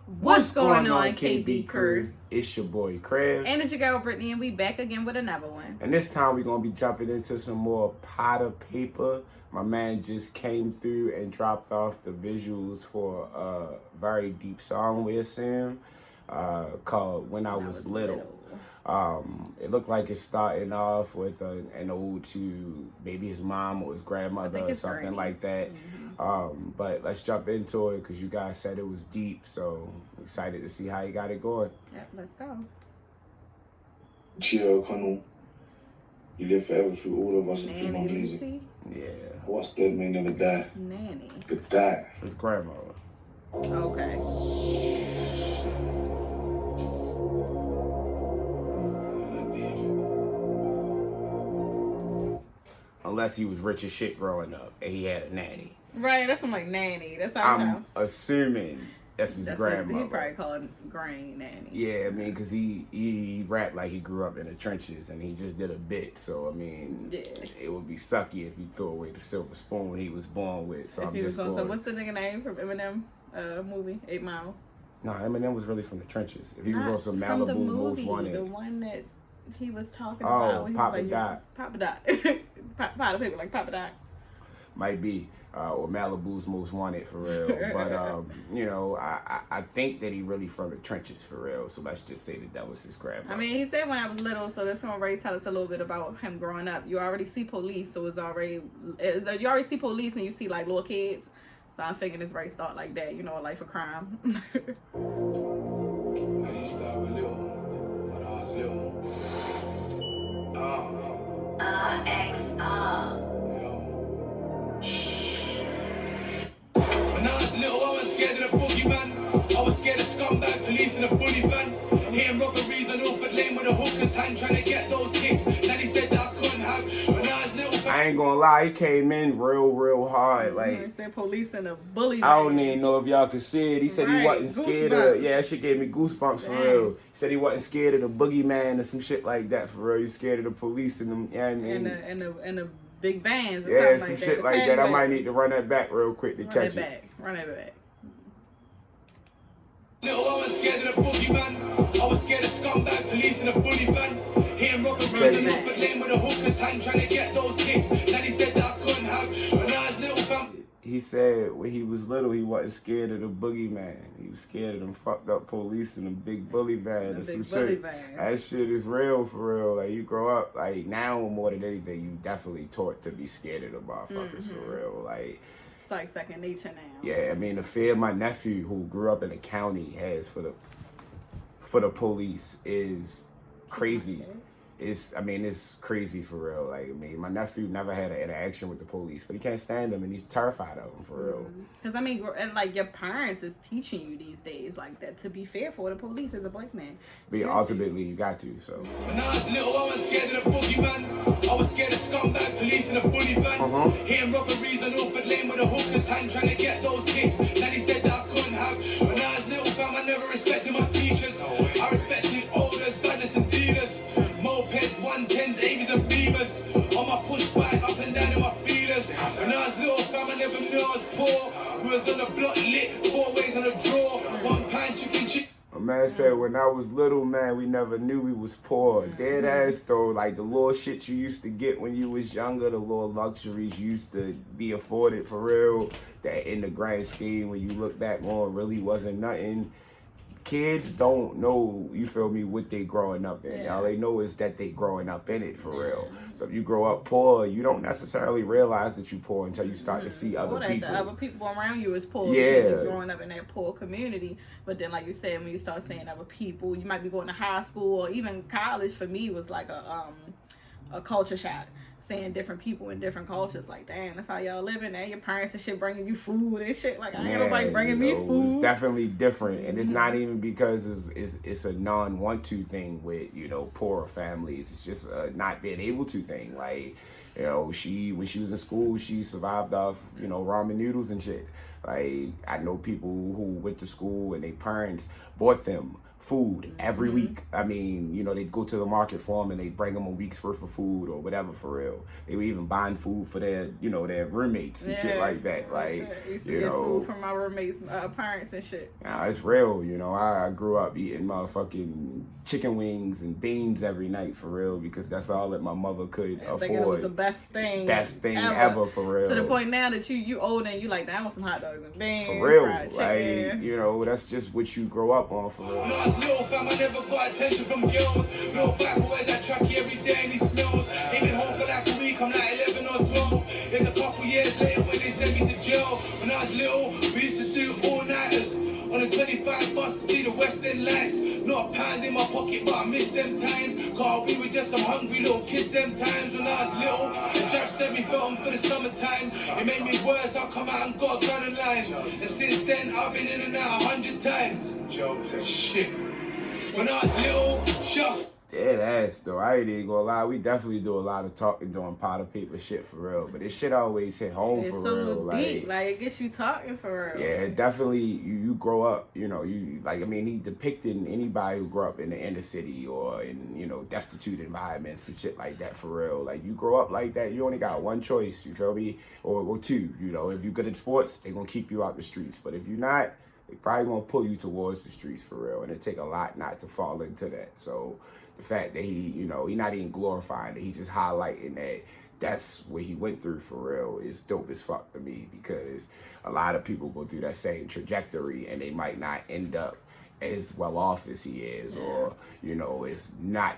What's going on, KB Crew? It's your boy Krev. And it's your girl Brittany, and we back again with another one. And this time we're going to be jumping into some more Potter Payper. My man just came through and dropped off the visuals for a very deep song with Sam called When I Was Little. It looked like it's starting off with an ode to maybe his mom or his grandmother or something like that. But let's jump into it because you guys said it was deep, so I'm excited to see how you got it going. Yep, let's go. Chill, Connell. You live forever through all of us and through my Nanny music. Lucy. Yeah. What's dead may never die. Nanny. But die. His grandmother. Okay. Unless he was rich as shit growing up and he had a nanny. Right, that's like nanny. That's how I'm assuming that's his grandmother. He probably called Grain Nanny. Yeah, I mean, because he rapped like he grew up in the trenches and he just did a bit. So, I mean, it would be sucky if he threw away the silver spoon he was born with. So, So, what's the nigga name from Eminem movie, 8 Mile? No, Eminem was really from the trenches. If he was also Malibu from the movie, Most Wanted. The one that he was talking about. When Papa he was like, Dot. Papa Dot. Potter Payper, like Papa Dot. Might be. Or Malibu's Most Wanted, for real. But, you know, I think that he really from the trenches, for real. So let's just say that was his grandma. I mean, he said when I was little, so that's going to already tell us a little bit about him growing up. You already see police, so you already see police and you see, like, little kids. So I'm thinking it's right start like that, you know, a life of crime. I used to have a little, when I was little. When I was little, I was scared of the boogeyman. I was scared of scumbag police in a bully van. Hitting robberies on Orford Lane with a hooker's hand, trying to get those kicks. Daddy said that I couldn't have. When I was little, I ain't gonna lie, he came in real hard. Like, he said police in a bully van. I don't even know if y'all could see it. He said he wasn't scared of. Yeah, that shit gave me goosebumps for real. He said he wasn't scared of the boogeyman or some shit like that for real. He's scared of the police and them. Yeah, I mean, and the big vans. Yeah, some shit like that. I might need to run that back real quick to catch it. Run it back. little, I was scared of the boogeyman. I was scared of scumbag police in a bully van. Hitting robberies on Orford Lane with a hooker's hand, trying to get those kicks. Daddy said that I couldn't have. When I was little, fam. He said when he was little, he wasn't scared of the boogeyman. He was scared of them fucked up police and them big bully van and some shit. That shit is real for real. Like, you grow up, like, now more than anything, you definitely taught to be scared of the motherfuckers for real. Like, it's like second nature now. Yeah, I mean, the fear my nephew, who grew up in the county, has for the police is crazy. Okay. It's crazy for real. Like, I mean, my nephew never had an interaction with the police, but he can't stand them, and he's terrified of them for real. Because, I mean, and like, your parents is teaching you these days, like, that to be fair for the police as a black man. But ultimately, you got to, so. When I was little, I was scared of the boogeyman. I was scared of scumbag police in a bully van. Hitting robberies on Orford Lane with a hooker's hand, trying to get those kicks. Daddy said that I couldn't have. When I was little, fam, I never respected my teachers. I respected olders, badness and dealers. Mopeds, 110s, 80s and Beamers. On my push bike, up and down in my feelers. When I was little, fam, I never knew I was poor. We was on the block lit, 4 ways on the draw. 1 pound chicken. My man said when I was little, man, we never knew we was poor. Dead ass though, like the little shit you used to get when you was younger, the little luxuries you used to be afforded for real, that in the grand scheme when you look back on really wasn't nothing. Kids don't know, you feel me, what they growing up in. All they know is that they growing up in it for real. So if you grow up poor, you don't necessarily realize that you poor until you start to see other people. The other people around you is poor. Yeah. Because you're growing up in that poor community. But then, like you said, when you start seeing other people, you might be going to high school or even college. For me, was like a culture shock. Seeing different people in different cultures, like, damn, that's how y'all living. And your parents and shit bringing you food and shit. Like, I ain't nobody bringing me food. It's definitely different, and it's not even because it's a non-want to thing with, you know, poorer families. It's just a not being able to thing. Like, you know, when she was in school, she survived off, you know, ramen noodles and shit. Like, I know people who went to school and their parents bought them food every week. I mean, you know, they'd go to the market for them and they'd bring them a week's worth of food or whatever for real. They were even buying food for their, you know, their roommates and shit like that. Like, used to you get know, food from my roommates' parents and shit. nah, it's real, you know. I grew up eating motherfucking chicken wings and beans every night for real because that's all that my mother could afford. Thinking it was the best thing ever for real. To the point now that you old and you like, I want some hot dogs and beans. For real. Fried chicken. Like, you know, that's just what you grow up on for real. When I was little, fam, I never got attention from girls. No black boys that track you every day and he smells. Ain't been home for like a week, I'm like 11 or 12. There's a couple years later when they sent me to jail. When I was little, we used to do all-nighters. On a 25 bus to see the West End lights. Not a pound in my pocket, but I miss them times. Cause we were just some hungry little kids them times. When I was little, the judge sent me film for the summertime. It made me worse, I come out and got a gun and line. And since then, I've been in and out 100 times. Shit. When I was little, shut. Dead ass though. I ain't even gonna lie. We definitely do a lot of talking doing Potter Payper shit for real. But this shit always hit home It's for so real. deep. Like it gets you talking for real. Yeah, definitely. You grow up. You know, you like. I mean, he depicted anybody who grew up in the inner city or in, you know, destitute environments and shit like that for real. Like you grow up like that, you only got one choice. You feel me? Or two. You know, if you're good at sports, they gonna keep you out the streets. But if you're not, they probably gonna pull you towards the streets for real. And it take a lot not to fall into that. So the fact that he, you know, he not even glorifying it, he just highlighting that that's what he went through for real is dope as fuck to me because a lot of people go through that same trajectory and they might not end up as well off as he is or, you know, it's not,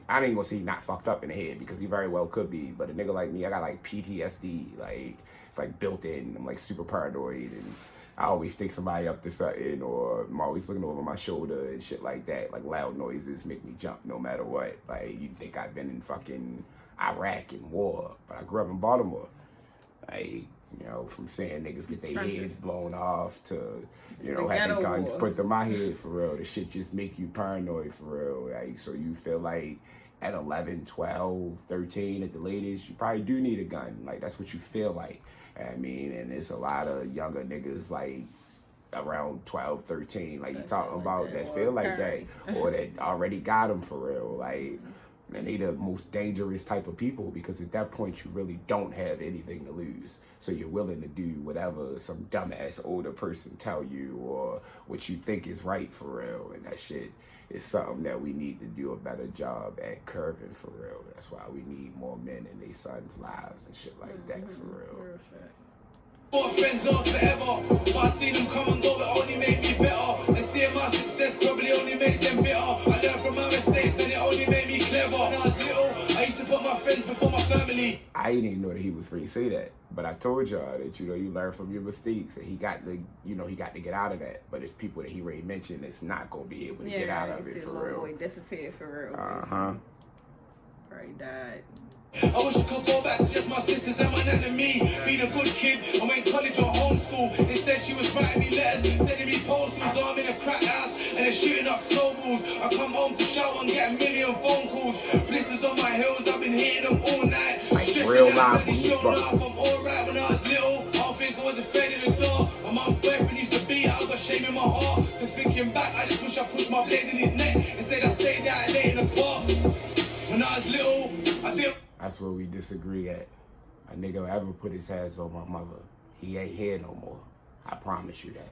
I ain't gonna say he's not fucked up in the head because he very well could be, but a nigga like me, I got like PTSD, like it's like built in, I'm like super paranoid and I always think somebody up to something or I'm always looking over my shoulder and shit like that. Like loud noises make me jump no matter what. Like you'd think I've been in fucking Iraq in war, but I grew up in Baltimore. Like, you know, from seeing niggas get their heads blown off to, you know, having guns put to my head for real. The shit just make you paranoid for real. Like, so you feel like at 11, 12, 13 at the latest, you probably do need a gun. Like that's what you feel like. I mean, and there's a lot of younger niggas like around 12, 13, like you talking about that feel like that or that already got them for real. Like, and they the most dangerous type of people because at that point you really don't have anything to lose. So you're willing to do whatever some dumbass older person tell you or what you think is right for real. And that shit is something that we need to do a better job at curving for real. That's why we need more men in their sons' lives and shit like that for real. More friends lost forever, but I seen them come and go, it only made me better. And seeing my success probably only made them bitter. I learned from my mistakes and it only made me clever. When I was little, I used to put my friends before my family. I didn't even know that he was free to say that, but I told y'all that, you know, you learn from your mistakes and he got to, you know, he got to get out of that. But it's people that he already mentioned that's not gonna be able to get out of it for real. Boy disappeared for real. Probably died. I wish I could go back to just my sisters and my nan and me. Being a good kid, I went to college or homeschool. Instead she was writing me letters, sending me postals. I'm in a crack house and they're shooting up snowballs. I come home to shower and get a million phone calls. Blisters on my heels, I've been hitting them all night. Real life from showing off, I'm alright when I was little. I don't think I was afraid of the door. My mom's boyfriend used to beat, I got shame in my heart. Just thinking back, I just wish I pushed my blade in his neck. Instead I stayed out late in the park. When I was little, I did. That's where we disagree at. A nigga ever put his hands on my mother, he ain't here no more. I promise you that.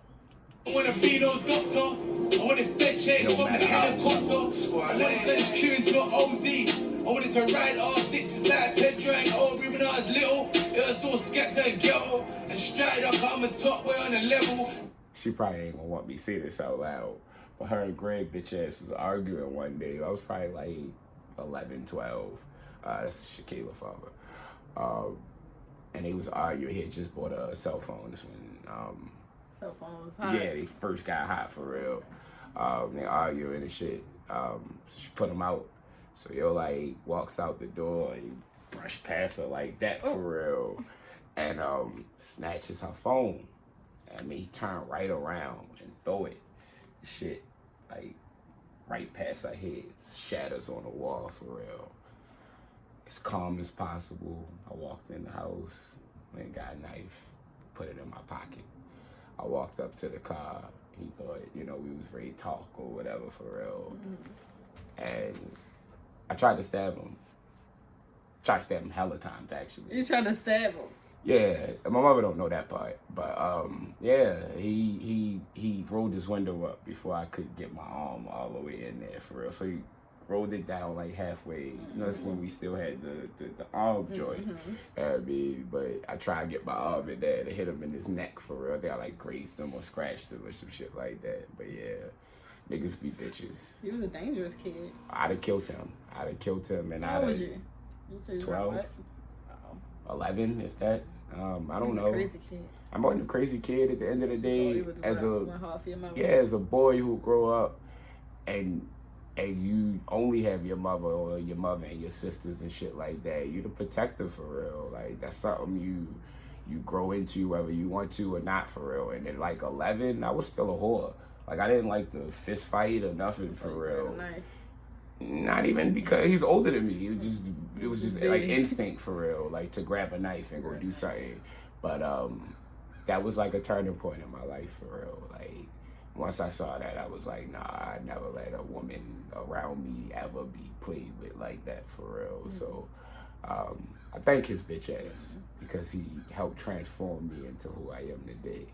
I wanna be no doctor. I wanted fed chase from the helicopter. I wanted to turn this Q into an OZ. I wanted to ride R6s like Pedro and Aubrey when I was little. It was all Skepta and Ghetto. And straight up, I'm a top boy on the level. She probably ain't gonna want me to say this out loud. But her and Greg bitch ass was arguing one day. I was probably like 11, 12. That's Shaquille's father. And they was arguing. He had just bought a cell phone. This one, cell phone was hot. Yeah, they first got hot for real. They arguing and shit. So she put him out. So yo like walks out the door and brush past her like that for real. And snatches her phone. I mean, he turned right around and throw it. Shit, like right past her head. Shatters on the wall for real. As calm as possible. I walked in the house, went and got a knife, put it in my pocket. I walked up to the car. He thought, you know, we was ready to talk or whatever for real. And I tried to stab him. Tried to stab him hella times, actually. You tried to stab him? Yeah, my mother don't know that part, but yeah, he rolled his window up before I could get my arm all the way in there for real. So he rolled it down like halfway. You know, that's when we still had the arm joint. I mean, but I tried to get my arm in there to hit him in his neck for real. They like grazed him or scratched him or some shit like that. But yeah, niggas be bitches. You was a dangerous kid. I'd have killed him. And How old was you? You said you 12. what? 11, if that. I don't know. A crazy kid. I'm a crazy kid at the end of the day. So as a boy who grew up and you only have your mother or your mother and your sisters and shit like that. You the protector for real. Like that's something you grow into whether you want to or not for real. And at like 11, I was still a whore. Like I didn't like the fist fight or nothing for real. Not even because he's older than me. It was just like instinct for real, like to grab a knife and go do something. But that was like a turning point in my life for real. Like once I saw that, I was like, nah, I never let a woman around me ever be played with like that for real. So I thank his bitch ass because he helped transform me into who I am today.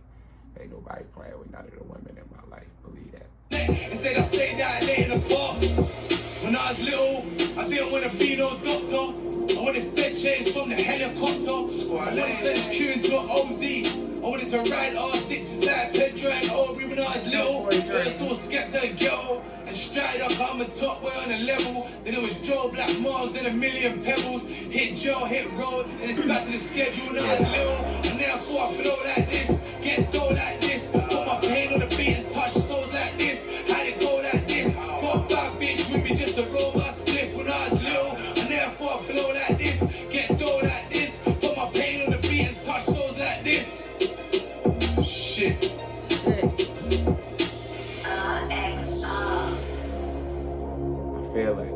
Ain't nobody playing with none of the women in my life, believe that. Instead I stayed out late in the park. When I was little, I didn't want to be no doctor. I wanted fed chase from the helicopter. I wanted to turn this Q into an OZ. I wanted to ride R6s like Pedro and Aubrey when I was little. I saw Skepta and Ghetto. And straight up, I'm a top boy on the level. Then it was Joe, Black Margs and a million pebbles. Hit Joe, hit road, and it's back to the schedule when I was little. And then I thought I flow like this, get dough like this. Put my pain on the beat and touch souls like this. Had it go like this. Got a bad bitch with me just to roll my spliff when I was little. And then I thought I flow like this, get dough like this. Put my pain on the beat and touch souls like this. Shit. I feel it.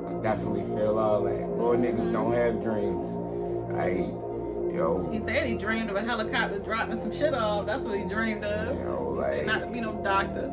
I definitely feel all that. Boy, niggas don't have dreams. He said he dreamed of a helicopter dropping some shit off. That's what he dreamed of. He said not to be no doctor.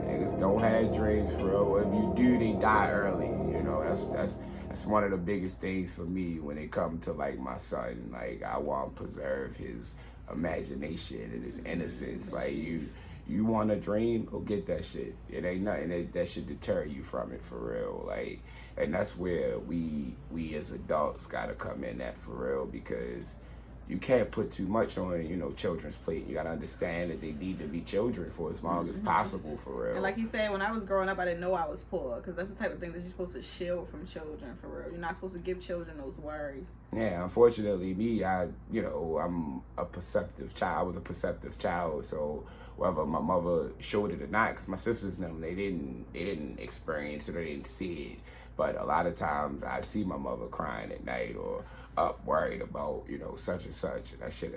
Niggas don't have dreams for real. If you do, they die early. You know, that's one of the biggest things for me when it comes to like my son. Like I want to preserve his imagination and his innocence. Like you want a dream, go get that shit. It ain't nothing that should deter you from it for real. Like, and that's where we as adults gotta come in at for real, because you can't put too much on, you know, children's plate. You gotta understand that they need to be children for as long as possible for real. And like he said, when I was growing up, I didn't know I was poor, because that's the type of thing that you're supposed to shield from children for real. You're not supposed to give children those worries. Yeah, unfortunately, me, I'm a perceptive child. I was a perceptive child, so whether my mother showed it or not, because my sisters and them, they didn't experience it or they didn't see it. But a lot of times I'd see my mother crying at night or up worried about, you know, such and such. And that shit,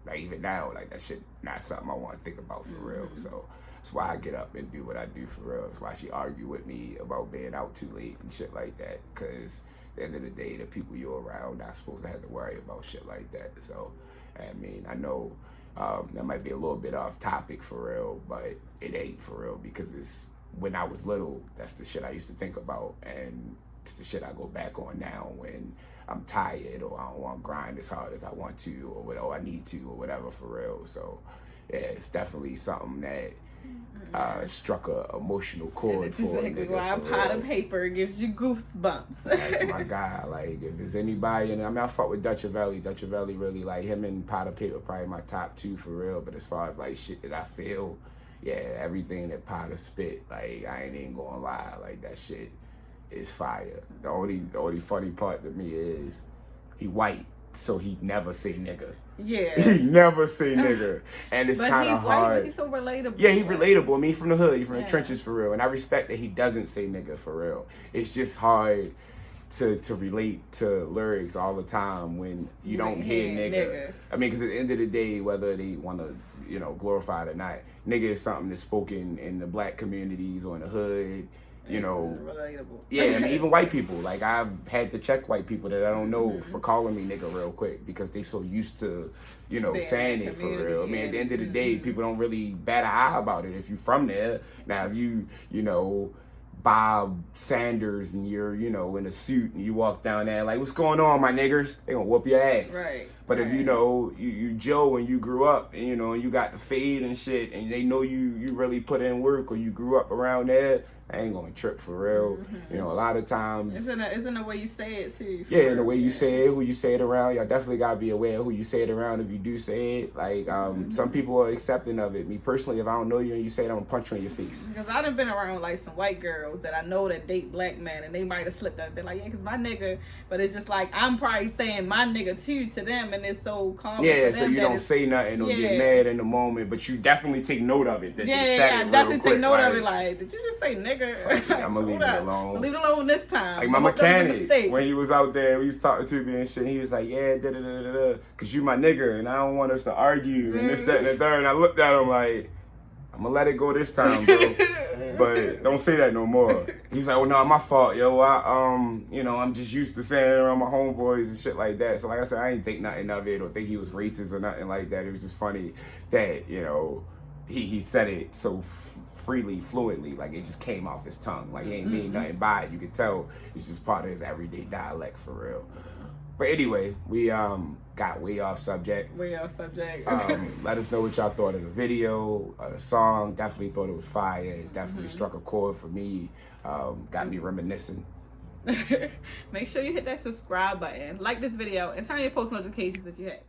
like even now, like that shit not something I want to think about for real. So that's why I get up and do what I do for real. That's why she argue with me about being out too late and shit like that. Because at the end of the day, the people you're around not supposed to have to worry about shit like that. So, I mean, I know that might be a little bit off topic for real, but it ain't for real, because it's, when I was little, that's the shit I used to think about, and it's the shit I go back on now when I'm tired or I don't want to grind as hard as I want to or I need to or whatever for real. So yeah, it's definitely something that struck a emotional chord for a nigga. Why Potter Payper gives you goosebumps. That's my guy. Like if there's anybody, and I mean I fuck with Dutch Valley really, like him and Potter Payper probably my top two for real. But as far as like shit that I feel, yeah, everything that Potter spit, like I ain't even gonna lie, like that shit is fire. The only funny part to me is he white, so he never say nigga. Yeah. He never say nigga. And it's kind of hard. But he's so relatable. Yeah, he's relatable. I mean, he's from the hood. He's from the trenches for real. And I respect that he doesn't say nigga for real. It's just hard to relate to lyrics all the time when you don't hear nigga. I mean, because at the end of the day, whether they want to, you know, glorify it or not, nigga is something that's spoken in the black communities or in the hood you know, relatable. Yeah, I mean, even white people. Like, I've had to check white people that I don't know for calling me nigga real quick because they so used to, you know, saying it for real. I mean, at the end of the day, people don't really bat an eye about it if you from there. Now, if you know, Bob Sanders and you're, you know, in a suit and you walk down there like, what's going on, my niggers? They gonna whoop your ass. Right. But if you know, you Joe and you grew up and, you know, and you got the fade and shit and they know you really put in work or you grew up around there, I ain't gonna trip for real. You know, a lot of times. Isn't the way you say it too? Yeah, and the way you say it, who you say it around. Y'all definitely gotta be aware of who you say it around if you do say it. Like, some people are accepting of it. Me personally, if I don't know you and you say it, I'm gonna punch you in your face. Because I done been around like some white girls that I know that date black men and they might have slipped up and been like, yeah, cause my nigga. But it's just like, I'm probably saying my nigga too to them and it's so common. Yeah, so you don't say nothing or get mad in the moment, but you definitely take note of it. That I definitely take note of it. Like, did you just say nigga? I'm gonna leave it alone. Leave it alone this time. Like my mechanic, when he was out there, we was talking to me and shit. He was like, "Yeah, da da da da da, cause you my nigga, and I don't want us to argue and this, that, and the third." And I looked at him like, "I'm gonna let it go this time, bro, but don't say that no more." He's like, "Well, no, my fault, yo. You know, I'm just used to saying it around my homeboys and shit like that." So, like I said, I ain't think nothing of it or think he was racist or nothing like that. It was just funny that, you know, he said it so freely, fluently, like it just came off his tongue. Like he ain't mean nothing by it. You can tell it's just part of his everyday dialect for real. But anyway, we got way off subject. Way off subject. Let us know what y'all thought of the video, the song. Definitely thought it was fire. It definitely struck a chord for me. Got me reminiscing. Make sure you hit that subscribe button, like this video, and turn on your post notifications if you haven't.